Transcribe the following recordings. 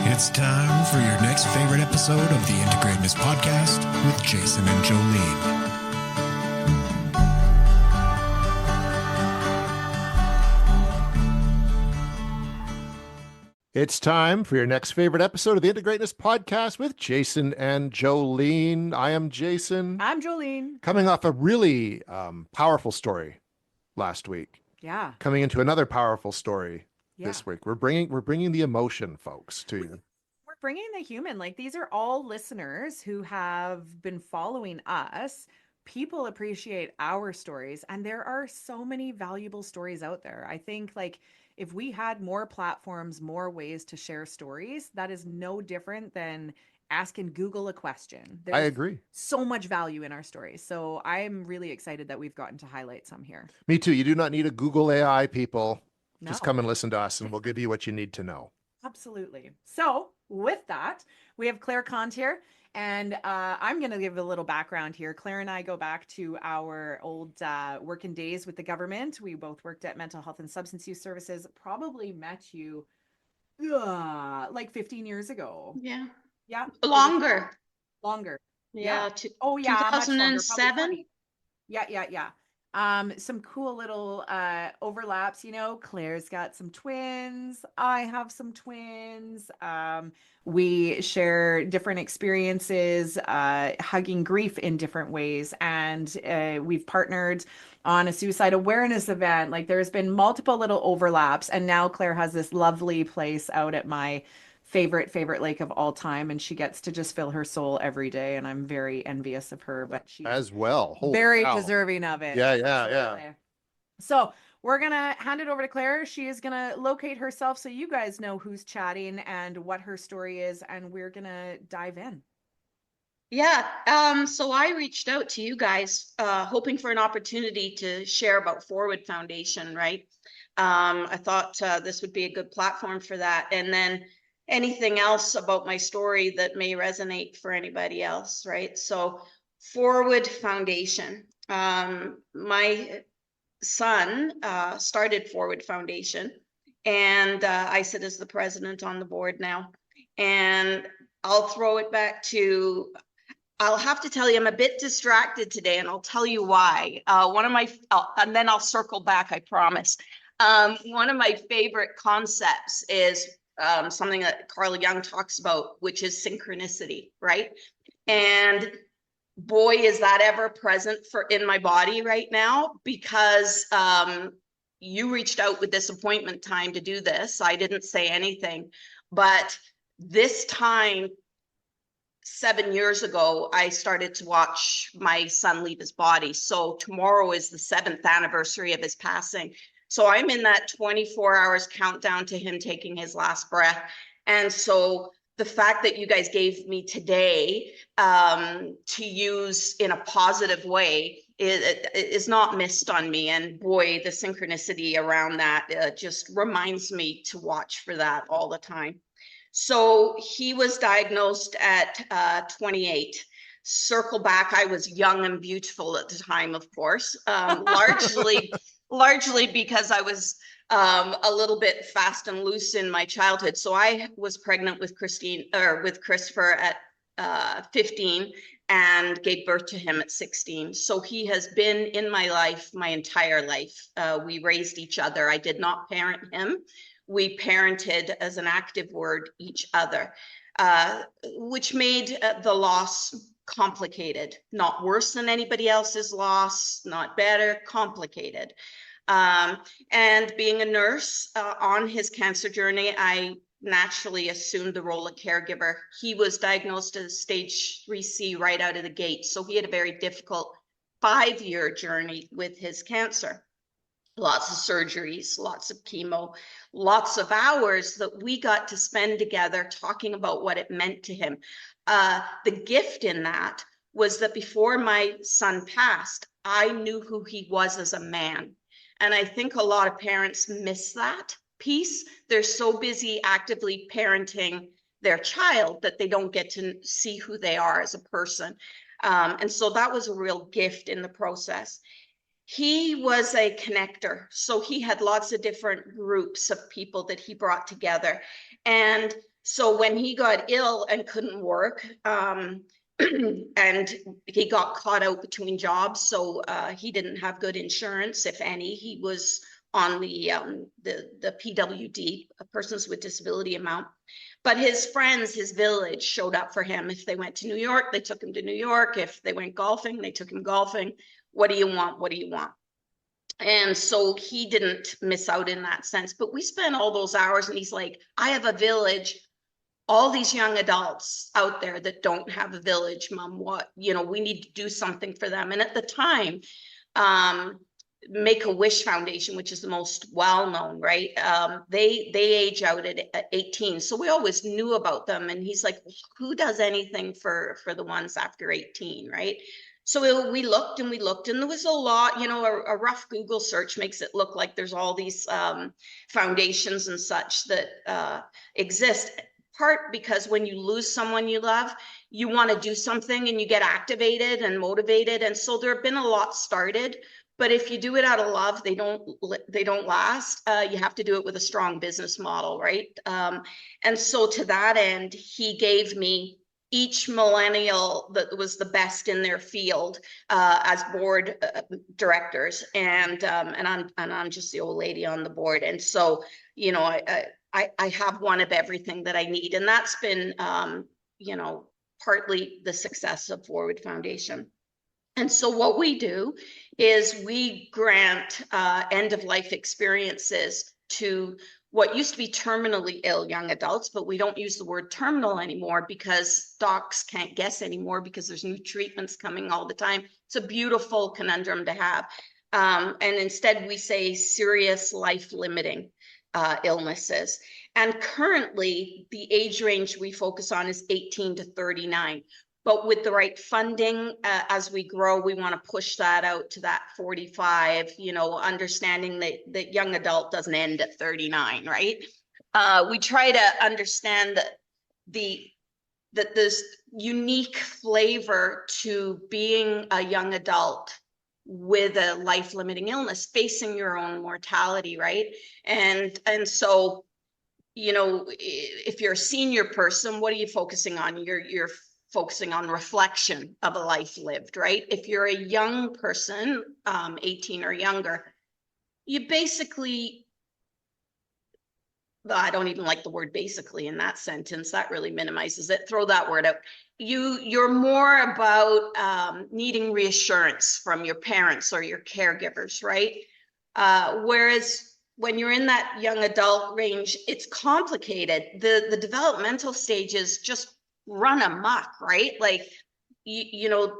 It's time for your next favorite episode of the Integratedness Podcast with Jason and Jolene. It's time for your next favorite episode of the Integratedness Podcast with Jason and Jolene. I am Jason. I'm Jolene. Coming off a really powerful story last week. Yeah. Coming into another powerful story this week. We're bringing the emotion, folks, to you. We're bringing the human. Like, these are all listeners who have been following us. People appreciate our stories, and there are so many valuable stories out there. I think, like, if we had more platforms, more ways to share stories, that is no different than asking Google a question. I agree. So much value in our stories. So I'm really excited that we've gotten to highlight some here. Me too. You do not need a Google AI, people. No. Just come and listen to us and we'll give you what you need to know. Absolutely. So with that, we have Claire Conde here. And I'm going to give a little background here. Claire and I go back to our old working days with the government. We both worked at Mental Health and Substance Use Services. Probably met you like 15 years ago. Yeah. Yeah. Longer. Yeah. 2007. Yeah. Some cool little overlaps, you know. Claire's got some twins. I have some twins. We share different experiences, hugging grief in different ways. And we've partnered on a suicide awareness event. Like, there's been multiple little overlaps. And now Claire has this lovely place out at my favorite lake of all time, and she gets to just fill her soul every day, and I'm very envious of her, but she's as well. Very deserving of it. Yeah. So we're gonna hand it over to Claire. She is gonna locate herself so you guys know who's chatting and what her story is, and we're gonna dive in. Yeah. So I reached out to you guys hoping for an opportunity to share about Forward Foundation, right? I thought this would be a good platform for that, and then anything else about my story that may resonate for anybody else, right? So Forward Foundation. My son started Forward Foundation, and I sit as the president on the board now. And I'll throw it back to, I'll have to tell you, I'm a bit distracted today, and I'll tell you why. And then I'll circle back, I promise. One of my favorite concepts is something that Carl Jung talks about, which is synchronicity, right? And boy, is that ever present in my body right now, because you reached out with this appointment time to do this. I didn't say anything, but this time 7 years ago, I started to watch my son leave his body. So tomorrow is the 7th anniversary of his passing. So I'm in that 24 hours countdown to him taking his last breath. And so the fact that you guys gave me today to use in a positive way is not missed on me. And boy, the synchronicity around that just reminds me to watch for that all the time. So he was diagnosed at 28. Circle back, I was young and beautiful at the time, of course, largely because I was a little bit fast and loose in my childhood. So I was pregnant with Christopher at 15 and gave birth to him at 16. So he has been in my life my entire life. We raised each other. I did not parent him. We parented, as an active word, each other, which made the loss complicated, not worse than anybody else's loss, not better, complicated. And being a nurse on his cancer journey, I naturally assumed the role of caregiver. He was diagnosed as stage 3C right out of the gate. So he had a very difficult 5-year journey with his cancer. Lots of surgeries, lots of chemo, lots of hours that we got to spend together talking about what it meant to him. The gift in that was that before my son passed, I knew who he was as a man. And I think a lot of parents miss that piece. They're so busy actively parenting their child that they don't get to see who they are as a person. And so that was a real gift in the process. He was a connector. So he had lots of different groups of people that he brought together. And So when he got ill and couldn't work, and he got caught out between jobs, so he didn't have good insurance, if any. He was on the PWD, Persons with Disability amount. But his friends, his village, showed up for him. If they went to New York, they took him to New York. If they went golfing, they took him golfing. What do you want? What do you want? And so he didn't miss out in that sense. But we spent all those hours, and he's like, I have a village, all these young adults out there that don't have a village, Mom. What, you know, we need to do something for them. And at the time, Make-A-Wish Foundation, which is the most well-known, right? They age out at 18. So we always knew about them. And he's like, who does anything for the ones after 18, right? So we looked and we looked, and there was a lot, you know, a rough Google search makes it look like there's all these foundations and such that exist. Part because when you lose someone you love, you want to do something and you get activated and motivated. And so there have been a lot started, but if you do it out of love, they don't last. You have to do it with a strong business model, right? And so to that end, he gave me each millennial that was the best in their field as board directors, and I'm just the old lady on the board. And so, you know, I have one of everything that I need, and that's been you know, partly the success of Forward Foundation. And so what we do is we grant end-of-life experiences to what used to be terminally ill young adults, but we don't use the word terminal anymore because docs can't guess anymore because there's new treatments coming all the time. It's a beautiful conundrum to have. And instead we say serious life-limiting illnesses. And currently the age range we focus on is 18 to 39. But with the right funding, as we grow, we want to push that out to that 45, you know, understanding that young adult doesn't end at 39, right? We try to understand that there's unique flavor to being a young adult with a life-limiting illness, facing your own mortality, right? And so, you know, if you're a senior person, what are you focusing on? You're focusing on reflection of a life lived, right? If you're a young person, 18 or younger, you basically, I don't even like the word basically in that sentence, that really minimizes it. Throw that word out. You're more about needing reassurance from your parents or your caregivers, right? Whereas when you're in that young adult range, it's complicated. The developmental stages just run amok, right? Like, you know,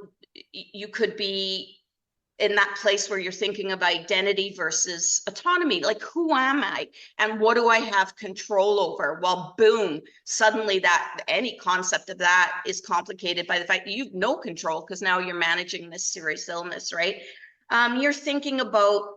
you could be in that place where you're thinking of identity versus autonomy. Like, who am I and what do I have control over? Well, boom, suddenly that any concept of that is complicated by the fact that you've no control because now you're managing this serious illness, right? You're thinking about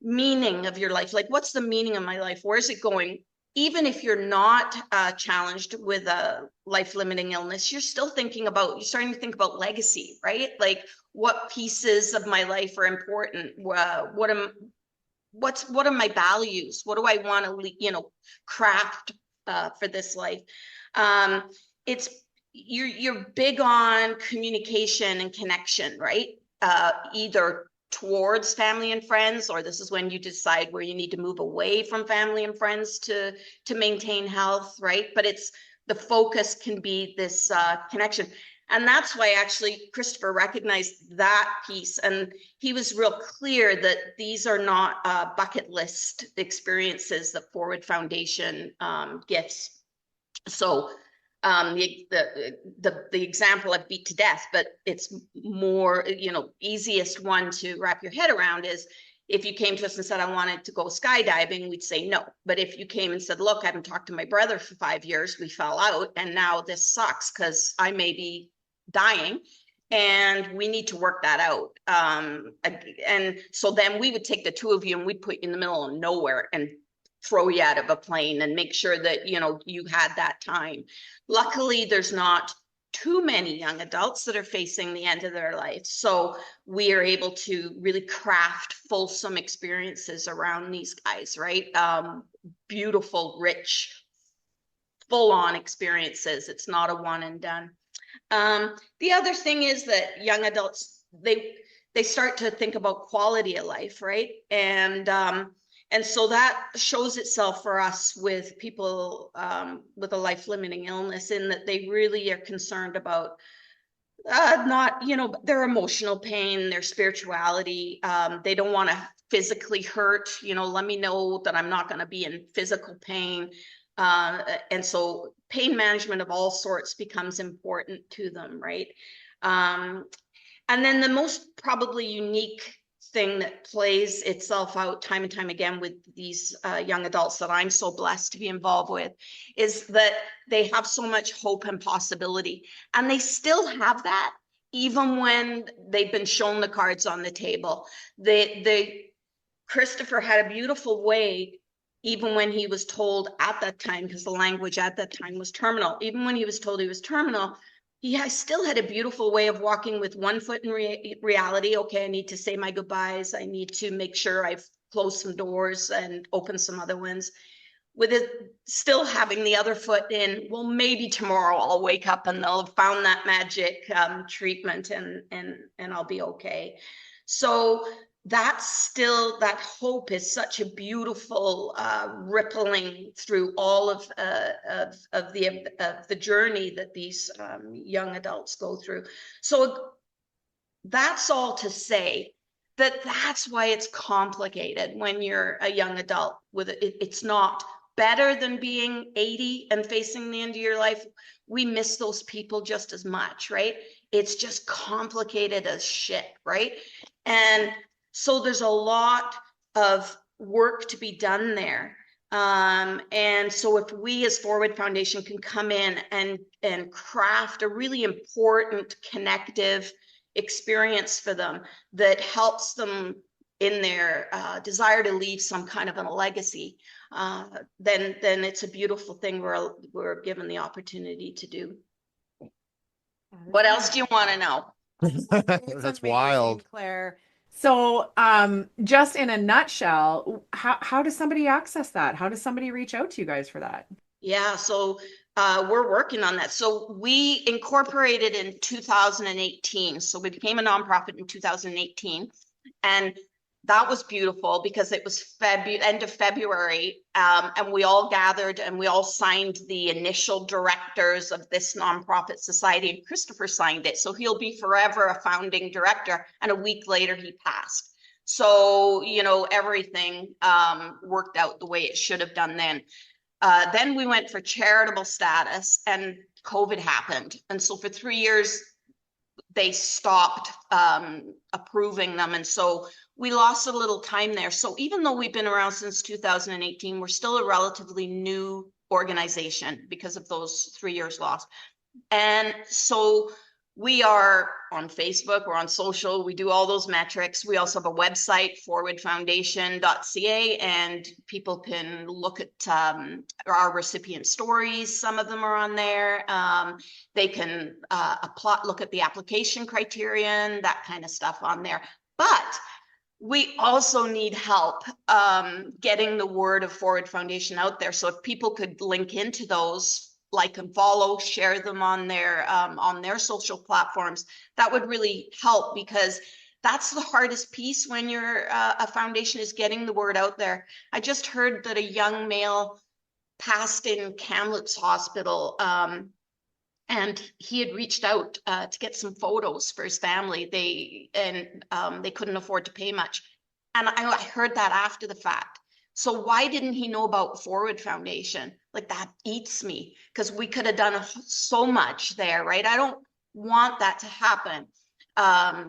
meaning of your life. Like, what's the meaning of my life? Where's it going? Even if you're not challenged with a life-limiting illness, you're still thinking about, you're starting to think about legacy, right? Like, what pieces of my life are important? What are my values? What do I want to, you know, craft for this life? It's you're big on communication and connection, right? Either towards family and friends, or this is when you decide where you need to move away from family and friends to maintain health, right? But it's the focus can be this connection. And that's why actually Christopher recognized that piece, and he was real clear that these are not bucket list experiences that Forward Foundation gets. So the example I've beat to death, but it's more, you know, easiest one to wrap your head around is if you came to us and said, I wanted to go skydiving, we'd say no. But if you came and said, look, I haven't talked to my brother for 5 years, we fell out, and now this sucks because I may be dying and we need to work that out. And so then we would take the two of you and we'd put you in the middle of nowhere and throw you out of a plane and make sure that, you know, you had that time. Luckily, there's not too many young adults that are facing the end of their life. So we are able to really craft fulsome experiences around these guys, right? Beautiful, rich, full-on experiences. It's not a one and done. The other thing is that young adults, they start to think about quality of life, right? And so that shows itself for us with people with a life-limiting illness, in that they really are concerned about not, their emotional pain, their spirituality. They don't want to physically hurt, let me know that I'm not going to be in physical pain. And so pain management of all sorts becomes important to them, right? And then the most probably unique thing that plays itself out time and time again with these young adults that I'm so blessed to be involved with is that they have so much hope and possibility, and they have that even when they've been shown the cards on the table. Christopher had a beautiful way, even when he was told at that time, because the language at that time was terminal, even when he was told he was terminal, he still had a beautiful way of walking with one foot in reality. Okay, I need to say my goodbyes. I need to make sure I've closed some doors and opened some other ones. With it still having the other foot in, well, maybe tomorrow I'll wake up and they'll have found that magic treatment and I'll be okay. So that's still, that hope is such a beautiful rippling through all of the journey that these young adults go through. So that's all to say that that's why it's complicated when you're a young adult. With it, it's not better than being 80 and facing the end of your life. We miss those people just as much, right? It's just complicated as shit, right? And so there's a lot of work to be done there. And so if we as Forward Foundation can come in and craft a really important connective experience for them that helps them in their desire to leave some kind of a legacy, then it's a beautiful thing we're given the opportunity to do. What else do you want to know? That's wild, Claire. So, just in a nutshell, how does somebody access that? How does somebody reach out to you guys for that? Yeah, so we're working on that. So we incorporated in 2018. So we became a nonprofit in 2018, and that was beautiful because it was end of February, and we all gathered and we all signed the initial directors of this nonprofit society, and Christopher signed it. So he'll be forever a founding director. And a week later, he passed. So, everything worked out the way it should have done then. Then we went for charitable status, and COVID happened. And so for 3 years, they stopped approving them. And so we lost a little time there. So even though we've been around since 2018, we're still a relatively new organization because of those 3 years lost. And so we are on Facebook, we're on social, we do all those metrics. We also have a website, forwardfoundation.ca, and people can look at our recipient stories. Some of them are on there. They can look at the application criterion, that kind of stuff on there. But we also need help getting the word of Forward Foundation out there. So if people could link into those, like and follow, share them on their social platforms, that would really help, because that's the hardest piece when you're a foundation, is getting the word out there. I just heard that a young male passed in Kamloops Hospital, and he had reached out to get some photos for his family. They couldn't afford to pay much. And I heard that after the fact. So why didn't he know about Forward Foundation? Like, that eats me, because we could have done so much there, right? I don't want that to happen.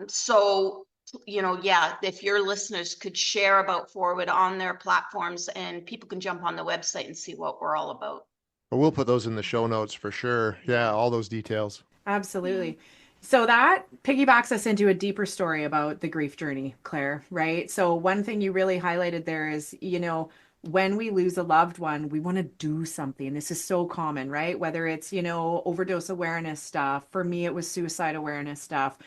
So, yeah, if your listeners could share about Forward on their platforms, and people can jump on the website and see what we're all about. Well, we'll put those in the show notes for sure. Yeah, all those details. Absolutely. So that piggybacks us into a deeper story about the grief journey, Claire, right? So one thing you really highlighted there is, when we lose a loved one, we want to do something. This is so common, right? Whether it's, overdose awareness stuff. For me, it was suicide awareness stuff.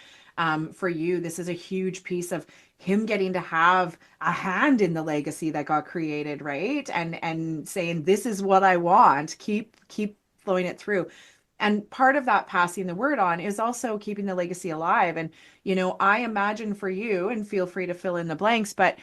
For you, this is a huge piece of him getting to have a hand in the legacy that got created, right? And saying, this is what I want. Keep flowing it through. And part of that passing the word on is also keeping the legacy alive. And, I imagine for you, and feel free to fill in the blanks, but,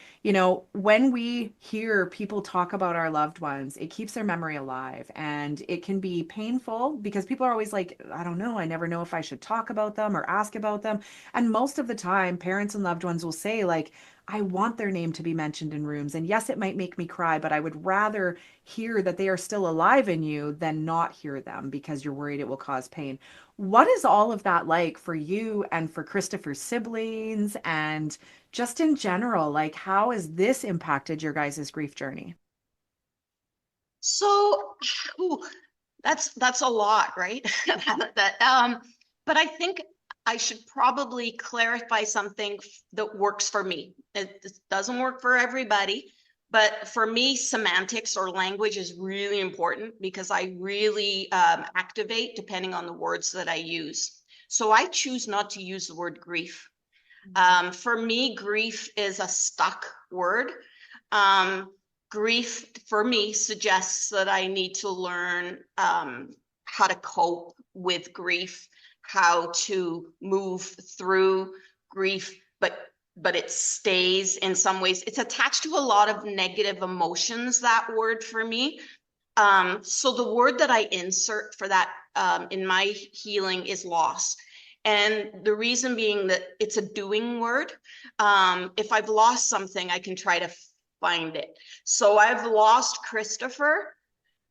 when we hear people talk about our loved ones, it keeps their memory alive. And it can be painful because people are always like, I don't know, I never know if I should talk about them or ask about them. And most of the time, parents and loved ones will say, like, I want their name to be mentioned in rooms. And yes, it might make me cry, but I would rather hear that they are still alive in you than not hear them because you're worried it will cause pain. What is all of that like for you and for Christopher's siblings and just in general? Like, how has this impacted your guys' grief journey? So, ooh, that's a lot, right? But I think I should probably clarify something that works for me. It doesn't work for everybody, but for me, semantics or language is really important because I really activate depending on the words that I use. So I choose not to use the word grief. For me, grief is a stuck word. Grief for me suggests that I need to learn how to cope with grief, how to move through grief, but it stays in some ways. It's attached to a lot of negative emotions, that word for me. So the word that I insert for that in my healing is loss. And the reason being that it's a doing word. If I've lost something, I can try to find it. So I've lost Christopher,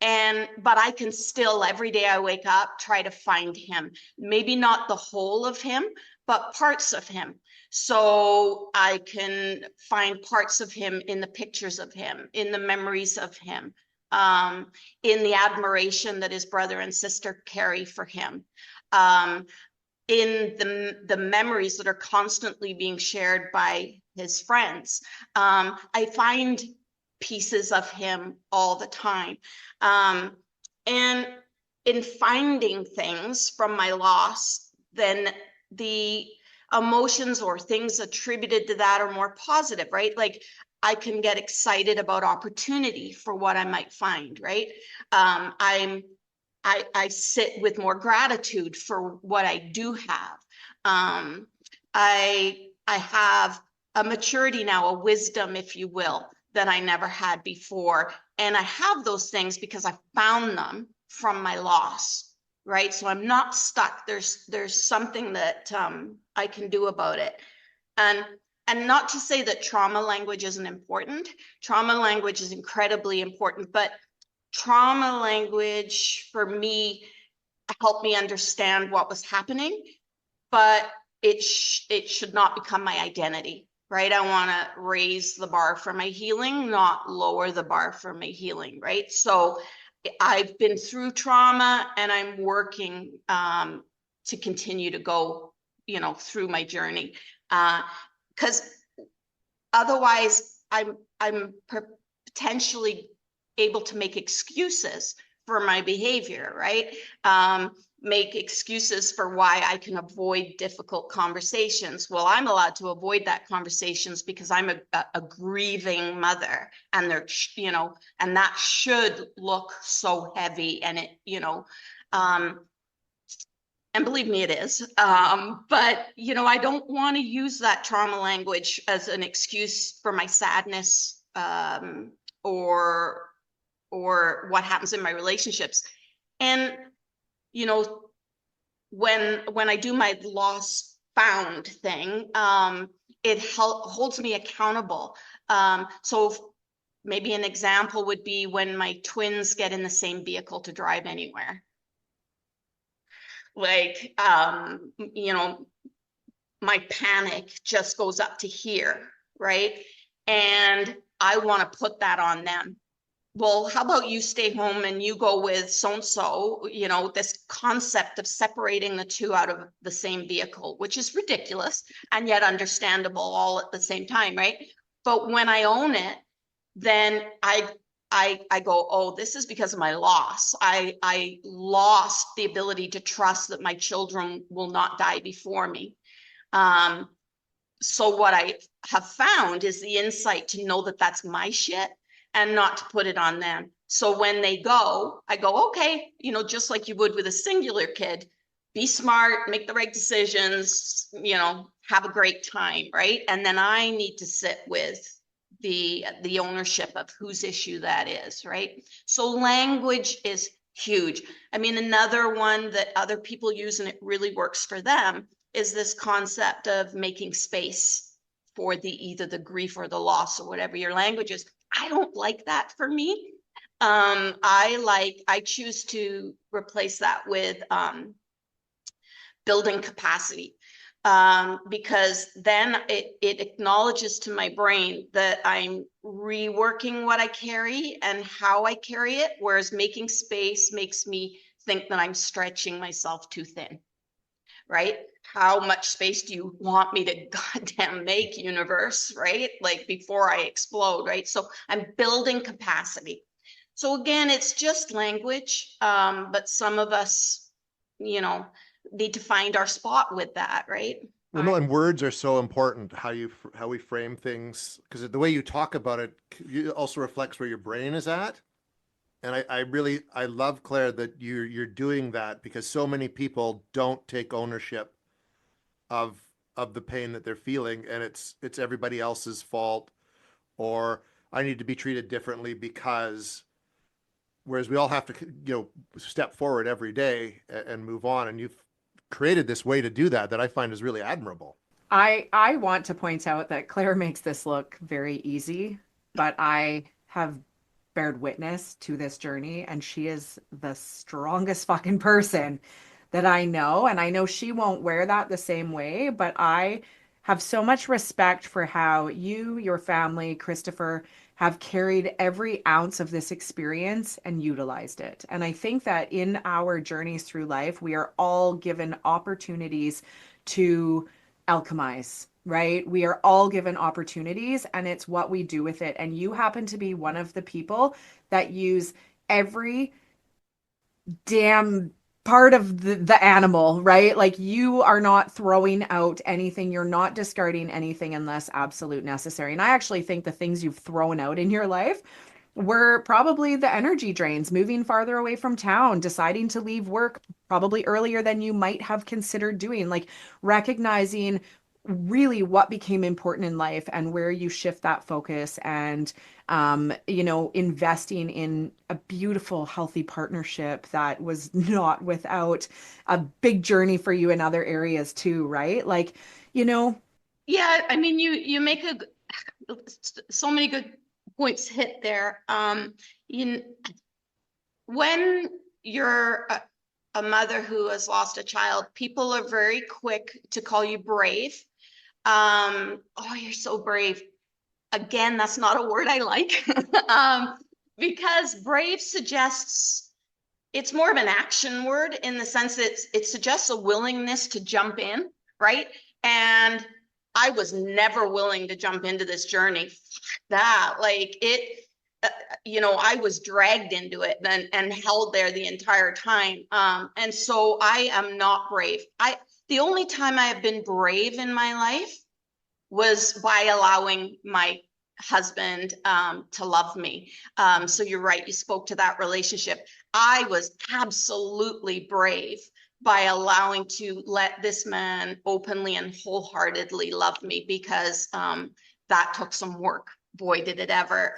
but I can still, every day I wake up, try to find him. Maybe not the whole of him, but parts of him. So I can find parts of him in the pictures of him, in the memories of him, in the admiration that his brother and sister carry for him, in the memories that are constantly being shared by his friends. I find pieces of him all the time. And in finding things from my loss, then the emotions or things attributed to that are more positive, right? Like I can get excited about opportunity for what I might find, right? I sit with more gratitude for what I do have. I have a maturity now, a wisdom, if you will, that I never had before. And I have those things because I found them from my loss, right? So I'm not stuck. There's something that I can do about it. And not to say that trauma language isn't important. Trauma language is incredibly important, but trauma language for me helped me understand what was happening, but it should not become my identity, right? I want to raise the bar for my healing, not lower the bar for my healing, right? So I've been through trauma and I'm working to continue to go, through my journey. Because otherwise I'm potentially able to make excuses for my behavior, right? Make excuses for why I can avoid difficult conversations. Well, I'm allowed to avoid that conversations because I'm a grieving mother, and and that should look so heavy, and and believe me, it is. But I don't want to use that trauma language as an excuse for my sadness, or what happens in my relationships. And when I do my lost found thing, it holds me accountable. So maybe an example would be when my twins get in the same vehicle to drive anywhere. Like, my panic just goes up to here, right? And I want to put that on them. Well, how about you stay home and you go with so-and-so, this concept of separating the two out of the same vehicle, which is ridiculous and yet understandable all at the same time, right? But when I own it, then I go, oh, this is because of my loss. I lost the ability to trust that my children will not die before me. So what I have found is the insight to know that that's my shit and not to put it on them. So when they go, I go, okay, you know, just like you would with a singular kid, be smart, make the right decisions, you know, have a great time, right? And then I need to sit with the ownership of whose issue that is, right? So language is huge. I mean, another one that other people use and it really works for them is this concept of making space for either the grief or the loss or whatever your language is. I don't like that for me. I choose to replace that with building capacity, because then it acknowledges to my brain that I'm reworking what I carry and how I carry it, whereas making space makes me think that I'm stretching myself too thin, right? How much space do you want me to goddamn make, universe, right? Like before I explode, right? So I'm building capacity. So again, it's just language, but some of us, you know, need to find our spot with that, right? Well, no, and words are so important. How we frame things, because the way you talk about it also reflects where your brain is at. And I love, Claire, that you're doing that, because so many people don't take ownership of the pain that they're feeling, and it's everybody else's fault, or I need to be treated differently because, whereas we all have to, step forward every day and move on. And you've created this way to do that I find is really admirable. I want to point out that Claire makes this look very easy, but I have bared witness to this journey, and she is the strongest fucking person that I know. And I know she won't wear that the same way, but I have so much respect for how you, your family, Christopher, have carried every ounce of this experience and utilized it. And I think that in our journeys through life, we are all given opportunities to alchemize, right? We are all given opportunities, and it's what we do with it. And you happen to be one of the people that use every damn part of the animal, right? Like, you are not throwing out anything, you're not discarding anything unless absolute necessary. And I actually think the things you've thrown out in your life were probably the energy drains, moving farther away from town, deciding to leave work probably earlier than you might have considered doing, like recognizing really what became important in life and where you shift that focus, and investing in a beautiful, healthy partnership that was not without a big journey for you in other areas too, right? Like, Yeah, I mean, you make so many good points hit there. When you're a mother who has lost a child, people are very quick to call you brave. Oh, you're so brave. Again, that's not a word I like, because brave suggests it's more of an action word, in the sense that it suggests a willingness to jump in, right? And I was never willing to jump into this journey. That, like, it, I was dragged into it and held there the entire time. And so I am not brave. The only time I have been brave in my life was by allowing my husband to love me. So you're right, you spoke to that relationship. I was absolutely brave by allowing to let this man openly and wholeheartedly love me, because that took some work. Boy, did it ever.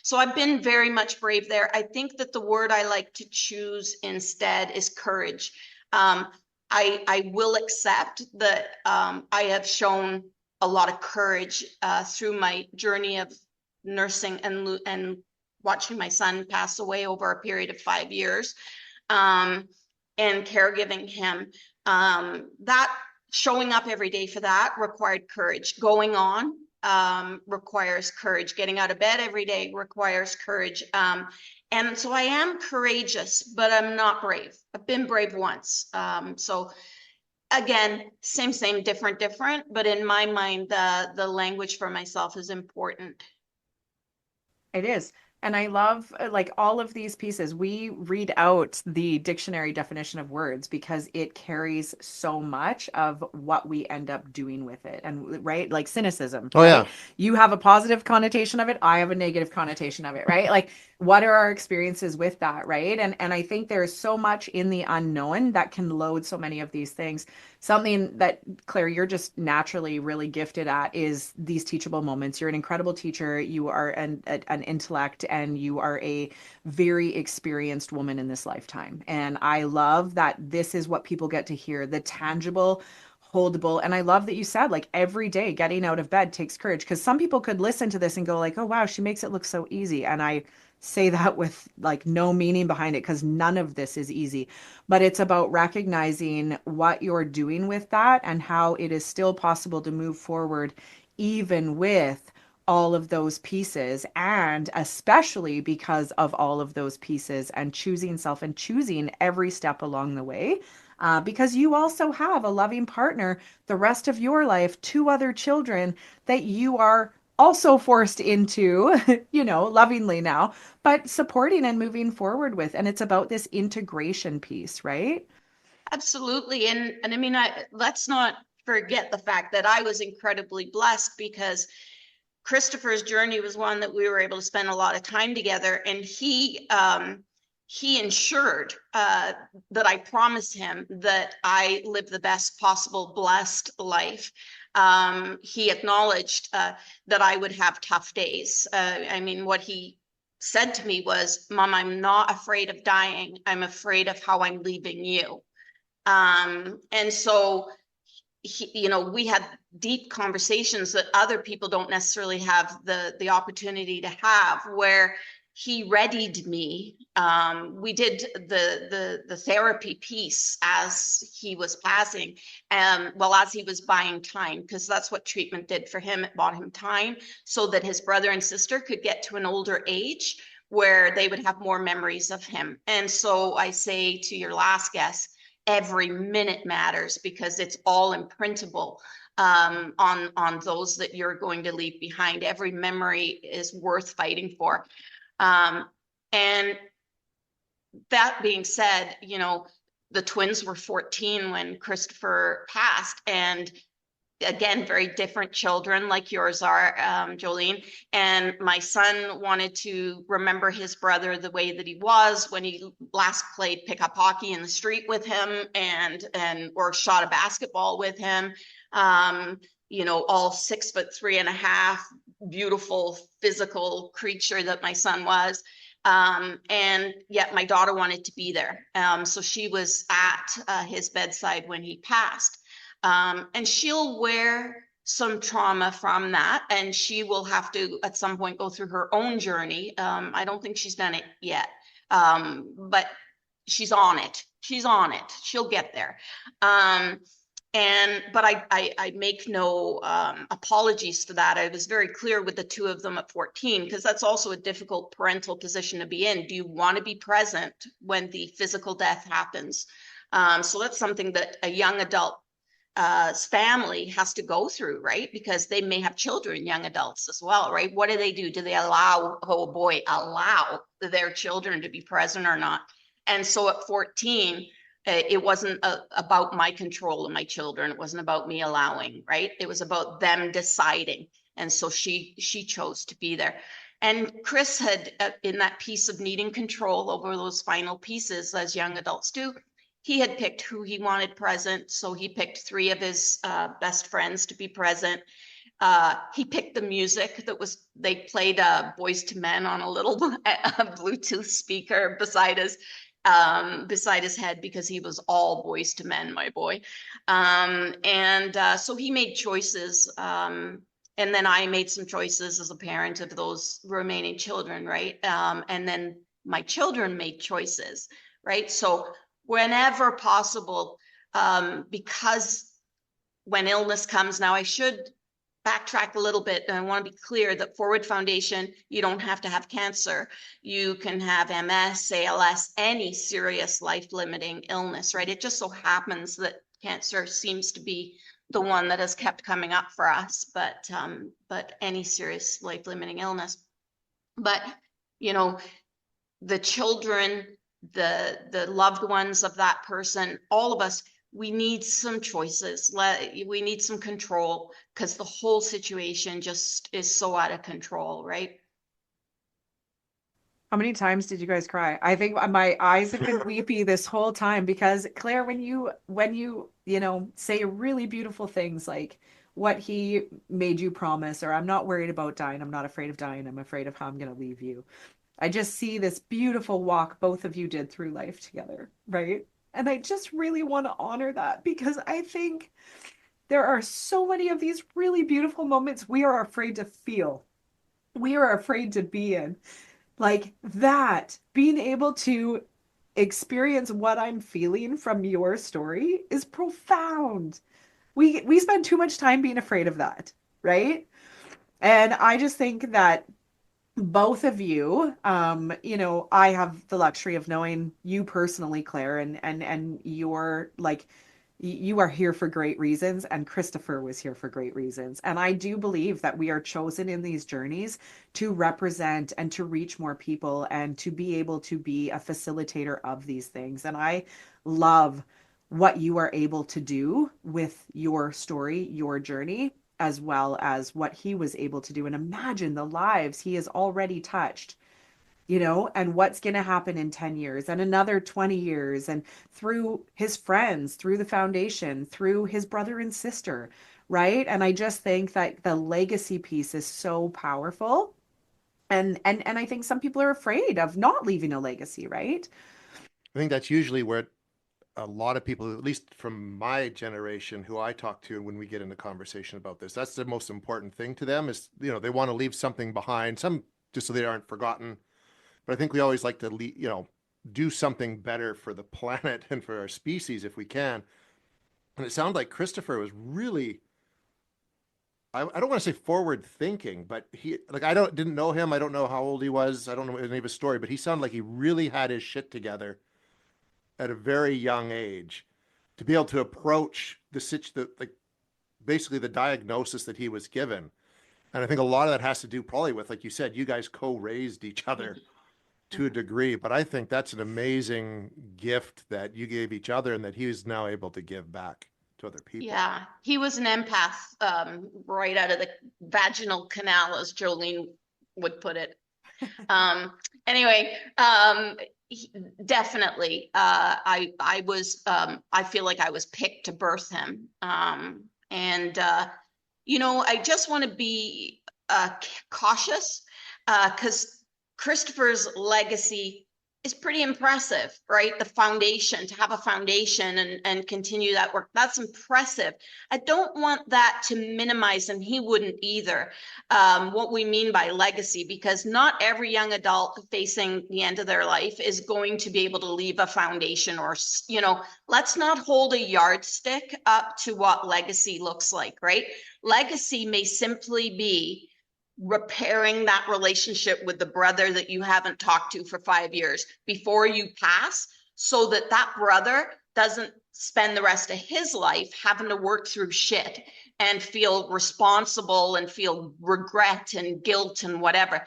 So I've been very much brave there. I think that the word I like to choose instead is courage. I will accept that I have shown a lot of courage through my journey of nursing and watching my son pass away over a period of 5 years, and caregiving him. That showing up every day for that required courage. Going on requires courage. Getting out of bed every day requires courage. And so I am courageous, but I'm not brave. I've been brave once. So again, same, different, but in my mind, the language for myself is important. it is. And I love, like, all of these pieces. We read out the dictionary definition of words because it carries so much of what we end up doing with it. And right, like cynicism, Oh, right? yeah. You have a positive connotation of it, I have a negative connotation of it, right? Like, what are our experiences with that, right? And I think there's so much in the unknown that can load so many of these things. Something that, Claire, you're just naturally really gifted at is these teachable moments. You're an incredible teacher. You are an intellect, and you are a very experienced woman in this lifetime. And I love that this is what people get to hear, the tangible, holdable. And I love that you said, like, every day getting out of bed takes courage, because some people could listen to this and go like, oh wow, she makes it look so easy. And I say that with like no meaning behind it, because none of this is easy. But it's about recognizing what you're doing with that and how it is still possible to move forward even with all of those pieces, and especially because of all of those pieces, and choosing self and choosing every step along the way. Because you also have a loving partner the rest of your life, two other children that you are also forced into, lovingly now, but supporting and moving forward with. And it's about this integration piece, right? Absolutely. And I mean, let's not forget the fact that I was incredibly blessed, because Christopher's journey was one that we were able to spend a lot of time together, and he ensured that I promised him that I live the best possible blessed life. He acknowledged that I would have tough days. I mean, what he said to me was, Mom, I'm not afraid of dying. I'm afraid of how I'm leaving you. And so we had deep conversations that other people don't necessarily have the opportunity to have, where he readied me. We did the therapy piece as he was passing, as he was buying time, because that's what treatment did for him. It bought him time so that his brother and sister could get to an older age where they would have more memories of him. And so I say to your last guest, every minute matters, because it's all imprintable on those that you're going to leave behind. Every memory is worth fighting for. And that being said, the twins were 14 when Christopher passed, and again, very different children like yours are, Jolene. And my son wanted to remember his brother the way that he was when he last played pickup hockey in the street with him, or shot a basketball with him. All 6'3.5", beautiful physical creature that my son was. And yet my daughter wanted to be there. So she was at his bedside when he passed. And she'll wear some trauma from that, and she will have to at some point go through her own journey. I don't think she's done it yet, but she's on it. She'll get there. But I make no apologies for that. I was very clear with the two of them at 14, because that's also a difficult parental position to be in. Do you want to be present when the physical death happens? So that's something that a young adult family has to go through, right? Because they may have children, young adults as well, right? What do? Do they allow their children to be present or not? And so at 14, it wasn't about my control of my children. It wasn't about me allowing, right? It was about them deciding. And so she chose to be there. And Chris had, in that piece of needing control over those final pieces, as young adults do, he had picked who he wanted present. So he picked 3 of his best friends to be present. He picked the music they played Boys to Men on a little Bluetooth speaker beside his head, because he was all Boys to Men, my boy. So he made choices. And then I made some choices as a parent of those remaining children, right? And then my children made choices, right? So whenever possible, because when illness comes, now I should backtrack a little bit, and I want to be clear that Forward Foundation, you don't have to have cancer. You can have MS, ALS, any serious life-limiting illness, right? It just so happens that cancer seems to be the one that has kept coming up for us, but any serious life-limiting illness. But, the children, the loved ones of that person, all of us, we need some choices. We need some control, because the whole situation just is so out of control, right? How many times did you guys cry? I think my eyes have been weepy this whole time because Claire, when you say really beautiful things like what he made you promise, or I'm not worried about dying, I'm not afraid of dying, I'm afraid of how I'm going to leave you. I just see this beautiful walk both of you did through life together, right? And I just really want to honor that because I think there are so many of these really beautiful moments we are afraid to feel. We are afraid to be in. Like that, being able to experience what I'm feeling from your story is profound. We spend too much time being afraid of that, right? And I just think that both of you, I have the luxury of knowing you personally, Claire, and you're like you are here for great reasons, and Christopher was here for great reasons. And I do believe that we are chosen in these journeys to represent and to reach more people and to be able to be a facilitator of these things. And I love what you are able to do with your story, your journey, as well as what he was able to do. And imagine the lives he has already touched, and what's going to happen in 10 years and another 20 years, and through his friends, through the foundation, through his brother and sister, right? And I just think that the legacy piece is so powerful. And I think some people are afraid of not leaving a legacy, right? I think that's usually where a lot of people, at least from my generation, who I talk to when we get into conversation about this, that's the most important thing to them is, they want to leave something behind, some just so they aren't forgotten. But I think we always like to do something better for the planet and for our species if we can. And it sounded like Christopher was really, I don't want to say forward thinking, but I didn't know him. I don't know how old he was. I don't know any of his story, but he sounded like he really had his shit together at a very young age to be able to approach basically the diagnosis that he was given. And I think a lot of that has to do probably with, like you said, you guys co-raised each other to a degree, but I think that's an amazing gift that you gave each other and that he is now able to give back to other people. Yeah, he was an empath, right out of the vaginal canal, as Jolene would put it. Anyway, definitely, I was, I feel like I was picked to birth him. I just want to be cautious because Christopher's legacy is pretty impressive, right? The foundation, to have a foundation and continue that work, that's impressive. I don't want that to minimize, and he wouldn't either, what we mean by legacy, because not every young adult facing the end of their life is going to be able to leave a foundation or, let's not hold a yardstick up to what legacy looks like, right? Legacy may simply be repairing that relationship with the brother that you haven't talked to for 5 years before you pass, so that that brother doesn't spend the rest of his life having to work through shit and feel responsible and feel regret and guilt and whatever.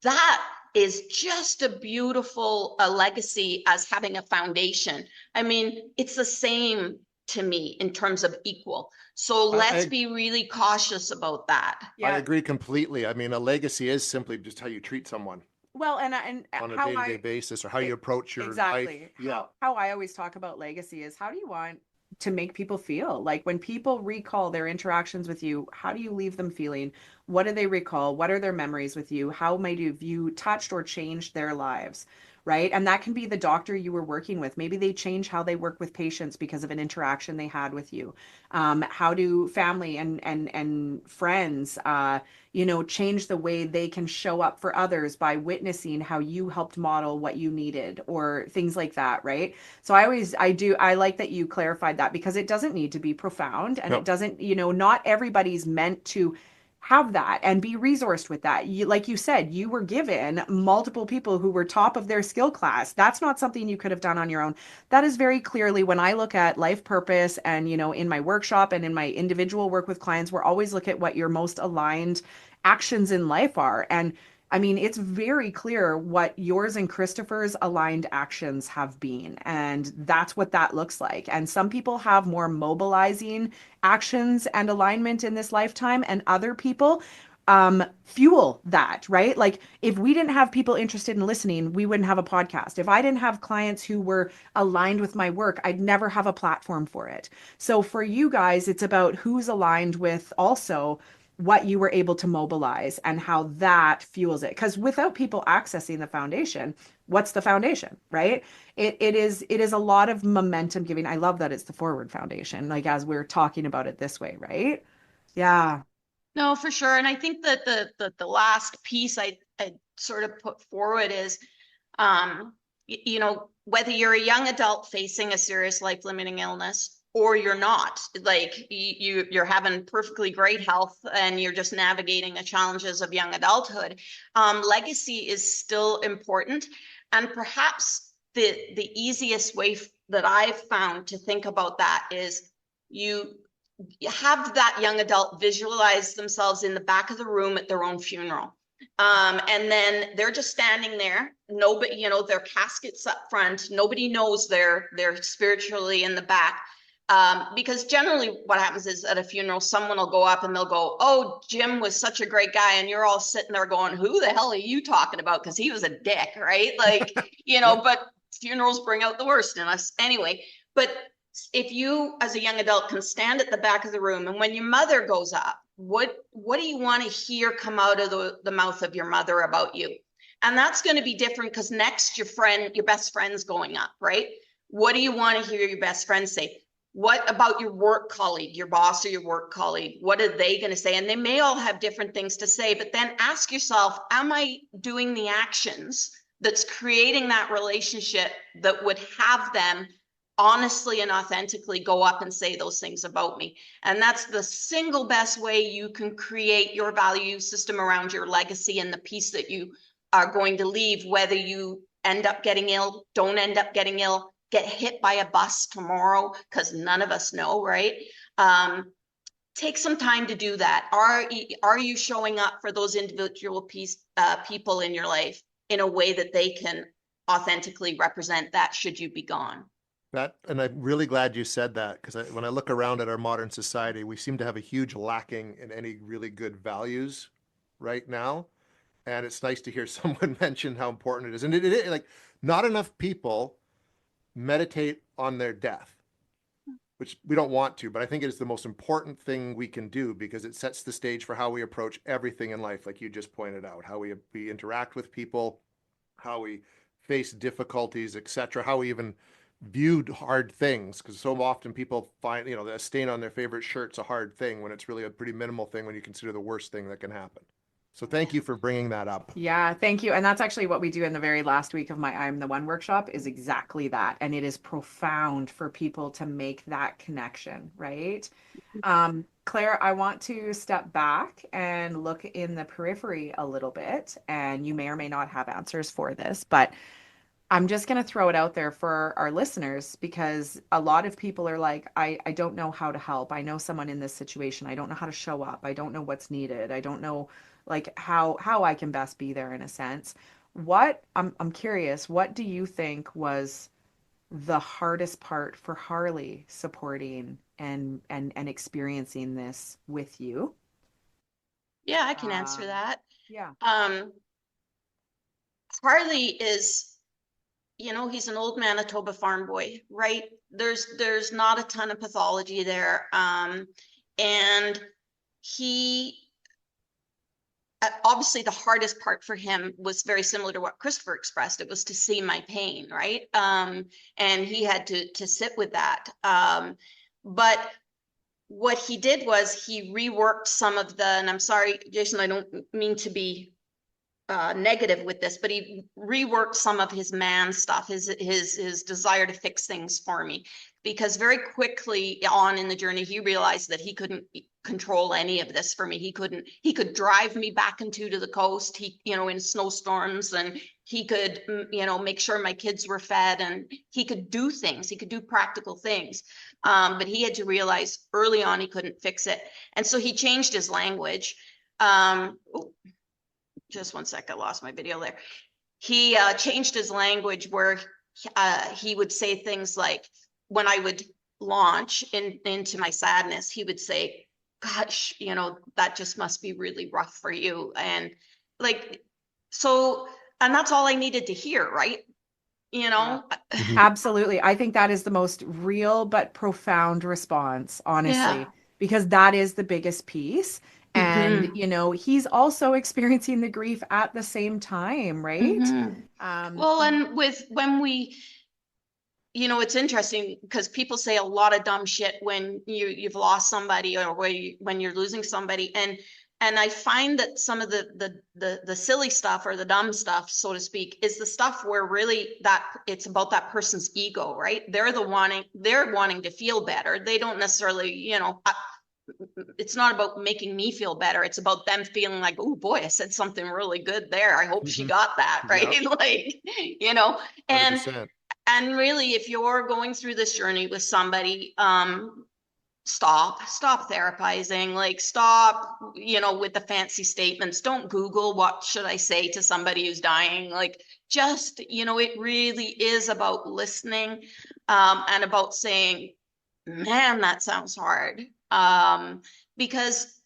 That is just a beautiful legacy as having a foundation. I mean, it's the same to me in terms of equal. So let's be really cautious about that. Yeah. I agree completely. I mean, a legacy is simply just how you treat someone Well, and on a how day-to-day basis, or how you approach your exactly life. Yeah. How I always talk about legacy is, how do you want to make people feel? Like when people recall their interactions with you, how do you leave them feeling? What do they recall? What are their memories with you? How might you touched or changed their lives? Right. And that can be the doctor you were working with. Maybe they change how they work with patients because of an interaction they had with you. How do family and friends, change the way they can show up for others by witnessing how you helped model what you needed, or things like that, right? So I like that you clarified that, because it doesn't need to be profound, and it doesn't, not everybody's meant to have that and be resourced with that. Like you said, you were given multiple people who were top of their skill class. That's not something you could have done on your own. That is very clearly, when I look at life purpose and, in my workshop and in my individual work with clients, we're always look at what your most aligned actions in life are. And I mean, it's very clear what yours and Christopher's aligned actions have been. And that's what that looks like. And some people have more mobilizing actions and alignment in this lifetime, and other people fuel that, right? Like if we didn't have people interested in listening, we wouldn't have a podcast. If I didn't have clients who were aligned with my work, I'd never have a platform for it. So for you guys, it's about who's aligned with also what you were able to mobilize and how that fuels it. Because without people accessing the foundation, what's the foundation, right? It is a lot of momentum giving. I love that it's the Forward Foundation, like as we're talking about it this way, right? Yeah. No, for sure. And I think that the last piece I sort of put forward is, you know, whether you're a young adult facing a serious life-limiting illness or you're not, like you're having perfectly great health and you're just navigating the challenges of young adulthood, legacy is still important. And perhaps the easiest way that I've found to think about that is you have that young adult visualize themselves in the back of the room at their own funeral. And then they're just standing there. Nobody, you know, their casket's up front. Nobody knows they're spiritually in the back. Because generally what happens is at a funeral, someone will go up and they'll go, "Oh, Jim was such a great guy." And you're all sitting there going, "Who the hell are you talking about? Because he was a dick," right? Like, you know, but funerals bring out the worst in us anyway. But if you as a young adult can stand at the back of the room, and when your mother goes up, what do you want to hear come out of the mouth of your mother about you? And that's going to be different because next your best friend's going up, right? What do you want to hear your best friend say? What about your work colleague, your boss or your work colleague? What are they going to say? And they may all have different things to say, but then ask yourself, am I doing the actions that's creating that relationship that would have them honestly and authentically go up and say those things about me? And that's the single best way you can create your value system around your legacy and the piece that you are going to leave, whether you end up getting ill, don't end up getting ill, get hit by a bus tomorrow, because none of us know, right? Take some time to do that. Are you showing up for those individual people in your life in a way that they can authentically represent that should you be gone? And I'm really glad you said that, because when I look around at our modern society, we seem to have a huge lacking in any really good values right now. And it's nice to hear someone mention how important it is. And it like, not enough people meditate on their death, which we don't want to, but I think it is the most important thing we can do, because it sets the stage for how we approach everything in life, like you just pointed out, how we interact with people, how we face difficulties, etc., how we even viewed hard things, because so often people find, you know, a stain on their favorite shirt's a hard thing when it's really a pretty minimal thing when you consider the worst thing that can happen. So thank you for bringing that up. Yeah, thank you. And that's actually what we do in the very last week of my I'm the One workshop, is exactly that. And it is profound for people to make that connection, right? Claire, I want to step back and look in the periphery a little bit, and you may or may not have answers for this, but I'm just going to throw it out there for our listeners, because a lot of people are like, I don't know how to help. I know someone in this situation. I don't know how to show up. I don't know what's needed. I don't know like how I can best be there in a sense. I'm curious, what do you think was the hardest part for Harley supporting and experiencing this with you? Yeah, I can answer that. Yeah. Harley is, you know, he's an old Manitoba farm boy, right? There's not a ton of pathology there. And he, obviously the hardest part for him was very similar to what Christopher expressed. It was to see my pain, right? And he had to sit with that. But what he did was he reworked some of the, and I'm sorry, Jason, I don't mean to be negative with this, but he reworked some of his man stuff, his desire to fix things for me, because very quickly on in the journey, he realized that he couldn't control any of this for me. He could drive me back into to the coast, you know, in snowstorms, and he could, you know, make sure my kids were fed, and he could do things, he could do practical things. But he had to realize early on he couldn't fix it. And so he changed his language. Just one sec, I lost my video there. He changed his language where he would say things like, when I would launch into my sadness, he would say, gosh, that just must be really rough for you. And like, so, and that's all I needed to hear, right? Mhm. Absolutely. I think that is the most real but profound response, honestly, Yeah. because that is the biggest piece. And, Mhm. he's also experiencing the grief at the same time, right? Mhm. Well, and when we, it's interesting because people say a lot of dumb shit when you've lost somebody, or when you're losing somebody, and I find that some of the silly stuff, or the dumb stuff, so to speak, is the stuff where really that it's about that person's ego, right? They're wanting to feel better. They don't necessarily, it's not about making me feel better. It's about them feeling like, oh boy, I said something really good there. I hope she Mhm. got that, right? Yep. Like, and 100%. and really, if you're going through this journey with somebody, stop therapizing, like stop, with the fancy statements. Don't Google what should I say to somebody who's dying. Like, just, it really is about listening, and about saying, man, that sounds hard. Because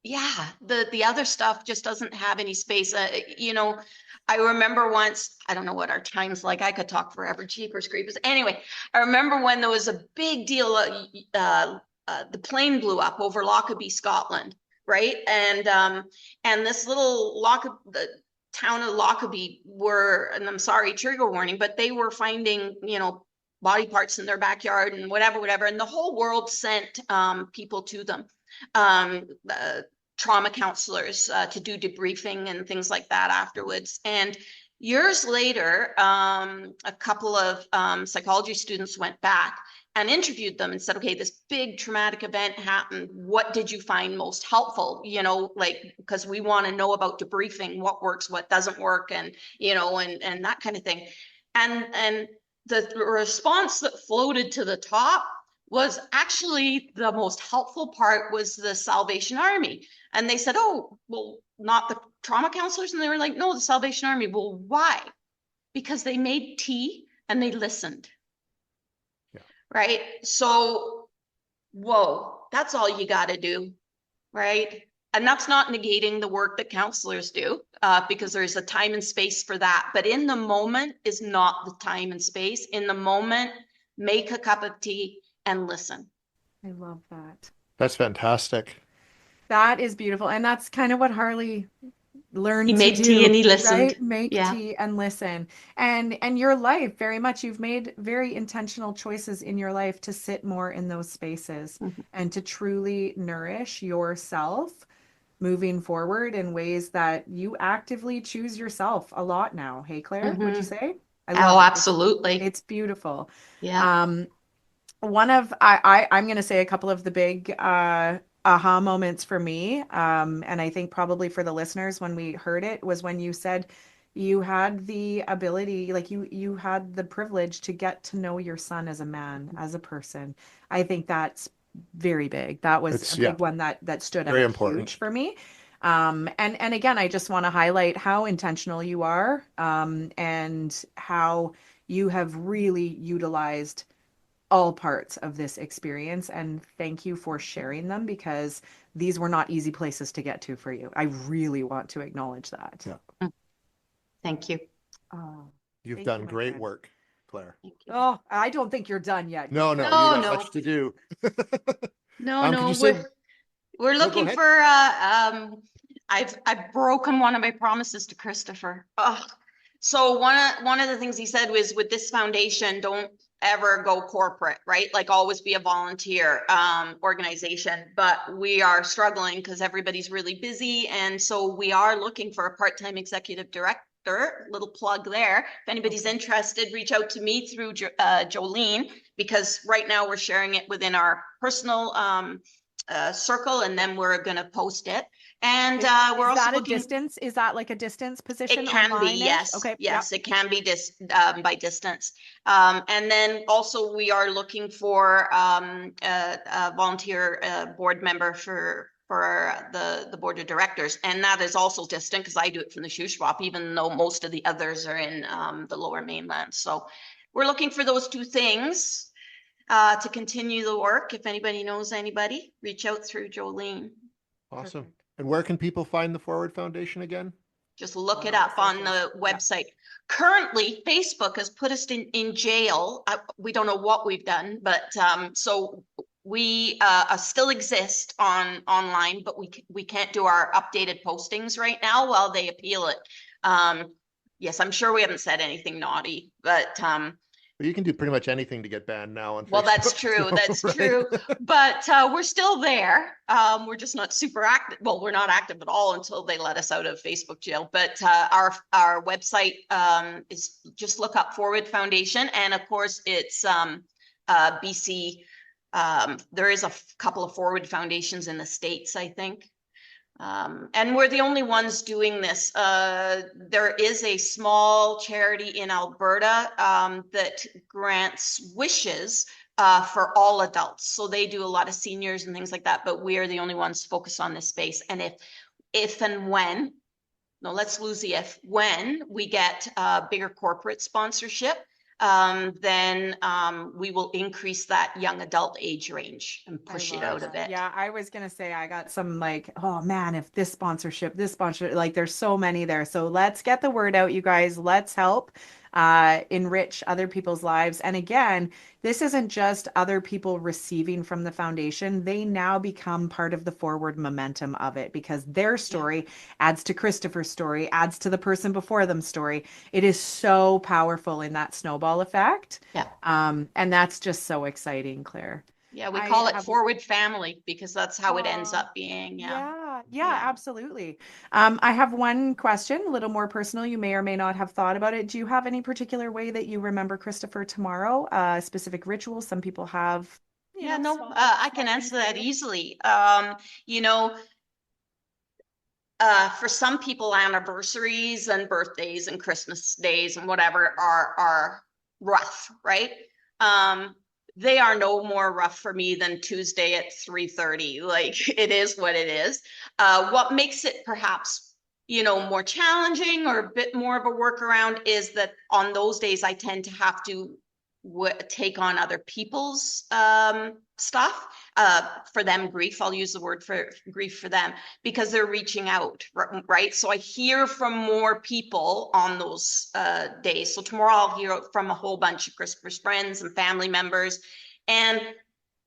yeah, the other stuff just doesn't have any space. I remember once, I don't know what our time's like. I could talk forever. Jeepers creepers. Anyway, I remember when there was a big deal. The plane blew up over Lockerbie, Scotland, right? And this little the town of Lockerbie were, and I'm sorry, trigger warning, but they were finding, body parts in their backyard and whatever, and the whole world sent people to them. Trauma counselors to do debriefing and things like that afterwards. And years later, a couple of psychology students went back and interviewed them and said, okay, this big traumatic event happened. What did you find most helpful? Because we want to know about debriefing, what works, what doesn't work, and, and that kind of thing. And the response that floated to the top was actually the most helpful part was the Salvation Army. And they said, oh, well, not the trauma counselors. And they were like, no, the Salvation Army. Well, why? Because they made tea and they listened. Yeah. Right. So, whoa, that's all you got to do. Right. And that's not negating the work that counselors do, because there's a time and space for that. But in the moment is not the time and space. In the moment, make a cup of tea and listen. I love that. That's fantastic. That is beautiful. And that's kind of what Harley He learn to made tea do, and he listened. right? Make Yeah. tea and listen. And your life, very much, you've made very intentional choices in your life to sit more in those spaces Mhm. and to truly nourish yourself moving forward in ways that you actively choose yourself a lot now. Hey, Claire, would you Mhm. say? I love Oh, it. absolutely. It's beautiful. Yeah. Um, one of I'm going to say a couple of the big aha moments for me, and I think probably for the listeners when we heard it was when you said you had the ability, like you had the privilege to get to know your son as a man, as a person. I think that's very big. That was a It's, yeah, big one that stood very out important. huge for me. And again, I just want to highlight how intentional you are, and how you have really utilized all parts of this experience. And thank you for sharing them because these were not easy places to get to for you. I really want to acknowledge that. Yeah. Mm. Thank you. Oh, You've thank done you, my great friend. work, Claire. Thank you. Oh, I don't think you're done yet. No, no, you No, got no, much to do. Could no. you say, We're no, go looking ahead. for I've broken one of my promises to Christopher. Ugh. So one of the things he said was, with this foundation, don't ever go corporate, right? Like, always be a volunteer organization. But we are struggling because everybody's really busy, and so we are looking for a part-time executive director. Little plug there. If anybody's interested, reach out to me through Jolene, because right now we're sharing it within our personal circle, and then we're going to post it. And we're Is also that a looking. distance? Is that like a distance position It can be, online-ish? yes, Okay. Yep. yes, it can be by distance. And then also we are looking for a volunteer board member for the board of directors, and that is also distant because I do it from the Shuswap, even though most of the others are in the Lower Mainland. So we're looking for those two things. to continue the work. If anybody knows anybody, reach out through Jolene. Awesome. Perfect. And where can people find the Forward Foundation again? Just look On it all the up on the socials. Yeah. website. Currently, Facebook has put us in jail. We don't know what we've done, but so we still exist online, but we can't do our updated postings right now while they appeal it. Yes, I'm sure we haven't said anything naughty, but But you can do pretty much anything to get banned now on well, that's Facebook, true. so, That's right? true. But we're still there. We're just not super active. Well, we're not active at all until they let us out of Facebook jail. But our website is just look up Forward Foundation, and of course it's BC. There is a couple of Forward Foundations in the States, I think. And we're the only ones doing this. There is a small charity in Alberta that grants wishes for all adults. So they do a lot of seniors and things like that, but we are the only ones focused on this space. And if and when, no, let's lose the if, when we get bigger corporate sponsorship, then we will increase that young adult age range and push it out a bit. Yeah, I was gonna say I got some like, oh man, if this sponsorship, like there's so many there. So let's get the word out, you guys. Let's help enrich other people's lives. And again, this isn't just other people receiving from the foundation. They now become part of the forward momentum of it because their story adds to Christopher's story, adds to the person before them story. It is so powerful in that snowball effect. Yeah. And that's just so exciting, Claire. Yeah, we I call it have- Forward Family because that's how it ends Aw, up being. Yeah. yeah, absolutely. I have one question, a little more personal. You may or may not have thought about it. Do you have any particular way that you remember Christopher tomorrow? Specific rituals? Some people have, Yeah, no, small- I can small answer things that they do. easily. You know, for some people, anniversaries and birthdays and Christmas days and whatever are rough, right? They are no more rough for me than Tuesday at 3:30. Like it is what it is. What makes it perhaps, more challenging or a bit more of a workaround is that on those days I tend to have to take on other people's stuff. For them, grief, I'll use the word for grief for them because they're reaching out, right? So I hear from more people on those days. So tomorrow I'll hear from a whole bunch of Christopher's friends and family members, and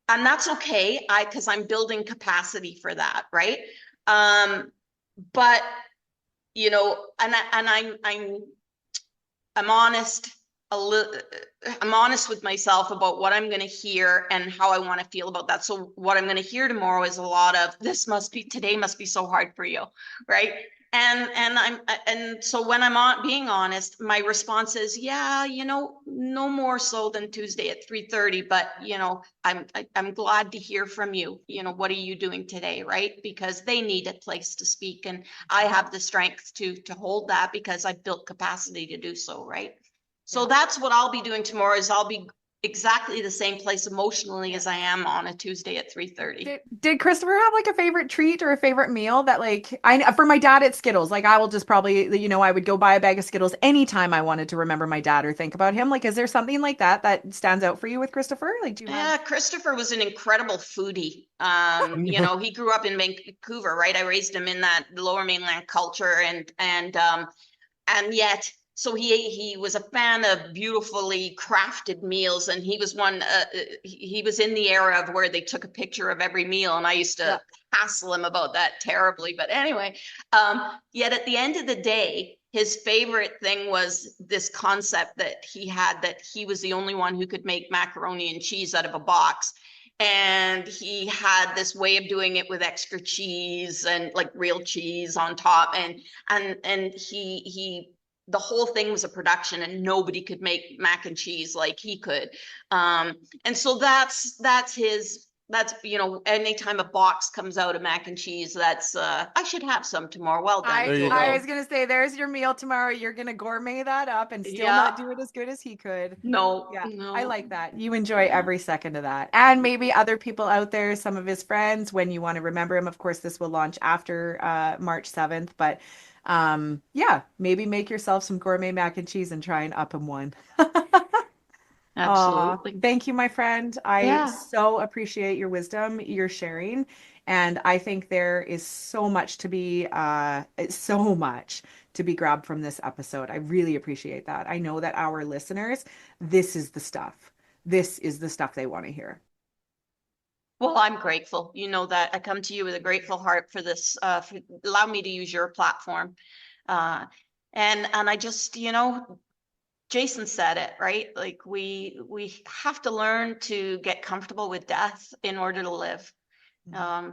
that's okay, because I'm building capacity for that, right? But I'm honest. I'm honest with myself about what I'm going to hear and how I want to feel about that. So what I'm going to hear tomorrow is a lot of today must be so hard for you, right? And so when I'm being honest, my response is, yeah, no more so than Tuesday at 3:30, but I'm glad to hear from you. What are you doing today, right? Because they need a place to speak, and I have the strength to hold that because I've built capacity to do so, right? So that's what I'll be doing tomorrow is I'll be exactly the same place emotionally as I am on a Tuesday at 3:30. Did Christopher have like a favorite treat or a favorite meal that like for my dad it's Skittles. Like I will just probably, I would go buy a bag of Skittles anytime I wanted to remember my dad or think about him. Like, is there something like that stands out for you with Christopher? Like, do you have? Yeah, Christopher was an incredible foodie. He grew up in Vancouver, right? I raised him in that Lower Mainland culture and yet so he was a fan of beautifully crafted meals, and he was he was in the era of where they took a picture of every meal, and I used to hassle him about that terribly. But anyway, yet at the end of the day, his favorite thing was this concept that he had, that he was the only one who could make macaroni and cheese out of a box. And he had this way of doing it with extra cheese and like real cheese on top. And he the whole thing was a production, and nobody could make mac and cheese like he could. And so that's anytime a box comes out of mac and cheese, that's I should have some tomorrow. Well done. I was gonna say, there's your meal tomorrow. You're gonna gourmet that up and still not do it as good as he could. No, Yeah, no. I like that. You enjoy every second of that. And maybe other people out there, some of his friends, when you want to remember him. Of course, this will launch after March 7th, but maybe make yourself some gourmet mac and cheese and try and up him one. Absolutely. Thank you, my friend. I Yeah. so appreciate your wisdom, your sharing, and I think there is so much to be grabbed from this episode. I really appreciate that. I know that our listeners, this is the stuff. This is the stuff they want to hear. Well, I'm grateful. You know that I come to you with a grateful heart for this, for allow me to use your platform. Uh, and I just, Jason said it, right? Like we have to learn to get comfortable with death in order to live.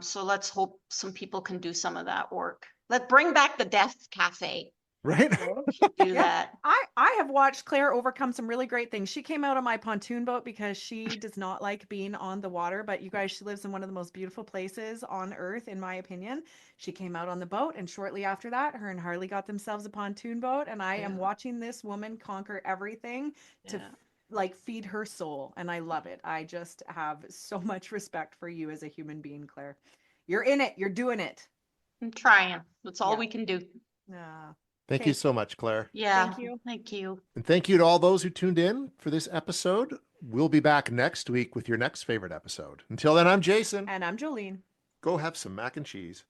So let's hope some people can do some of that work. Let's bring back the Death Cafe. Right? We should do Yeah, that. I have watched Claire overcome some really great things. She came out on my pontoon boat because she does not like being on the water, but you guys, she lives in one of the most beautiful places on earth, in my opinion. She came out on the boat, and shortly after that, her and Harley got themselves a pontoon boat, and I am Yeah. watching this woman conquer everything to Yeah. like feed her soul, and I love it. I just have so much respect for you as a human being, Claire. You're in it. You're doing it. I'm trying. That's all Yeah. we can do. Yeah. Thank Okay. you so much, Claire. Yeah. Thank you. Thank you. And thank you to all those who tuned in for this episode. We'll be back next week with your next favorite episode. Until then, I'm Jason. And I'm Jolene. Go have some mac and cheese.